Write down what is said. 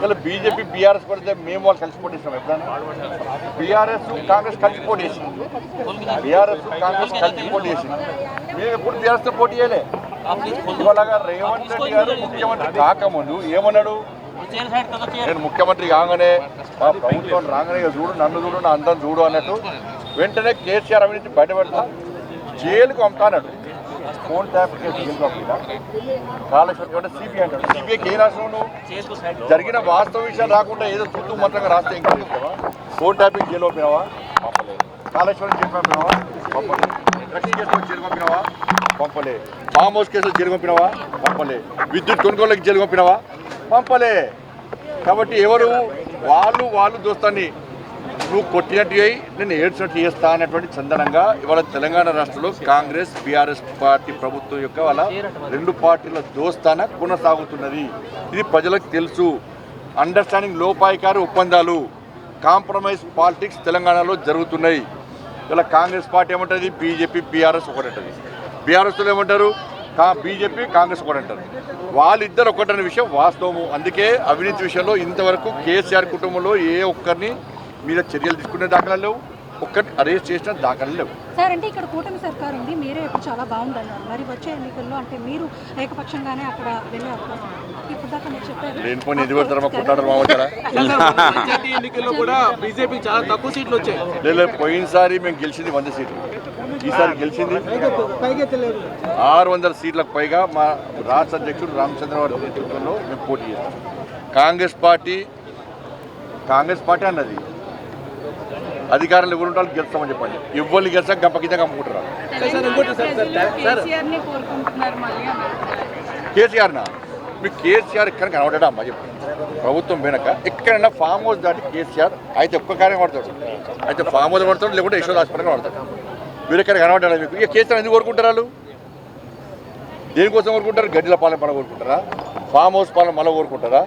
ఇలా BJP BRS పడితే మేము వాళ్ళు కలిసి పోటీ చేసాం ఎప్పుడైనా? బీఆర్ఎస్ కాంగ్రెస్ కలిసి పోటీ చేసింది, బీఆర్ఎస్ కాంగ్రెస్ కలిసి పోటీ చేసింది. మేము ఎప్పుడు బీఆర్ఎస్తో పోటీ చేయలే. ఇవాళగా రేవంత్ రెడ్డి గారు ముఖ్యమంత్రి కాకముందు ఏమన్నాడు? నేను ముఖ్యమంత్రి కాగానే మా ప్రభుత్వం రాగానే చూడు, నన్ను చూడు, నా అందరం చూడు అన్నట్టు వెంటనే కేసీఆర్ అవినీతి బయటపెడతా జైలుకు పంపుతాడు. ఫోన్ ట్యాప్ కేసు జైలు పంపినా, కాళేశ్వరం సిబిఐ అంటాడు. సిబిఐకి ఏం రాసినావు నువ్వు? జరిగిన వాస్తవ విషయాలు రాకుండా ఏదో చుట్టూ మంత్రంగా రాస్తే ఇంకా చెప్తావా? ఫోన్ ట్యాపింగ్ జైలు పంపినావా? పంపలేదు. కాళేశ్వరం జైలు పంపినావా? పంపలేదు. డ్రగ్స్ కేసులో జైలు పంపినావా? పంపలే. ఫామ్ హౌస్ కేసులో జైలు పంపినావా? పంపలే. విద్యుత్ కొనుగోలుకి జైలు పంపినావా? పంపలే. కాబట్టి ఎవరు వాళ్ళు దోస్తాన్ని నువ్వు కొట్టినట్టు అయ్యి నేను ఏడ్చినట్టు చేస్తా అన్నటువంటి చందనంగా ఇవాళ తెలంగాణ రాష్ట్రంలో కాంగ్రెస్ బీఆర్ఎస్ పార్టీ ప్రభుత్వం యొక్క వాళ్ళ రెండు పార్టీల దోస్తాన కొనసాగుతున్నది. ఇది ప్రజలకు తెలుసు. అండర్స్టాండింగ్ లోపాయికారి ఒప్పందాలు, కాంప్రమైజ్ పాలిటిక్స్ తెలంగాణలో జరుగుతున్నాయి. ఇలా కాంగ్రెస్ పార్టీ ఏమంటుంది, బీజేపీ బీఆర్ఎస్ ఒకటంటుంది. బీఆర్ఎస్లో ఏమంటారు, బీజేపీ కాంగ్రెస్ ఒకటి అంటారు. వాళ్ళిద్దరు ఒకటనే విషయం వాస్తవము. అందుకే అవినీతి విషయంలో ఇంతవరకు కేసీఆర్ కుటుంబంలో ఏ ఒక్కరిని మీద చర్యలు తీసుకునే దాఖలాలు లేవు, ఒక్కరిని అరెస్ట్ చేసిన దాఖలాలు లేవు. సార్ అంటే ఇక్కడ కూటమి సర్కారు ఉంది, మీరే చాలా బాగుందన్నారు. మరి వచ్చే ఎన్నికల్లో అంటే మీరు ఏకపక్షంగానే అక్కడ వెళ్ళే అవకాశం ఇప్పుడు దాకా మీరు చెప్పారు. లేని పోనీ ఎది పెడతారమ్మా, కొట్టాడరు మాట్లాడారా? ఎన్నికల్లో కూడా బీజేపీ చాలా తక్కువ సీట్లు వచ్చాయి. లేదు, పోయినసారి మేము గెలిచింది 100 సీట్లు, ఈసారి గెలిచింది 600 సీట్లకు పైగా. మా రాష్ట్ర అధ్యక్షుడు రామచంద్రరావు నేతృత్వంలో మేము పోటీ చేస్తాం. కాంగ్రెస్ పార్టీ అన్నది అధికారులు ఎవరు ఉంటారు గెలుస్తామని చెప్పండి. ఎవరిని గెలిచాక గంపకింద కమ్ముకుంటారు. కేసీఆర్నా? మీకు కేసీఆర్ ఎక్కడ కనబడ్డా అమ్మా చెప్పండి. ప్రభుత్వం వెనక ఎక్కడైనా ఫామ్ హౌస్ దాటి కేసీఆర్ అయితే ఒక్క కార్యం పడతాడు, అయితే ఫామ్ హౌస్ పడతాడు, లేకుంటే యశోద హాస్పిటల్గా పడతాడు. మీరు ఎక్కడ కనబడ్డా మీకు? ఇక కేసీఆర్ ఎందుకు కోరుకుంటారు? వాళ్ళు దేనికోసం కోరుకుంటారు? గడ్డిల పాలన కోరుకుంటారా? ఫామ్ హౌస్ పాలన మళ్ళీ కోరుకుంటారా?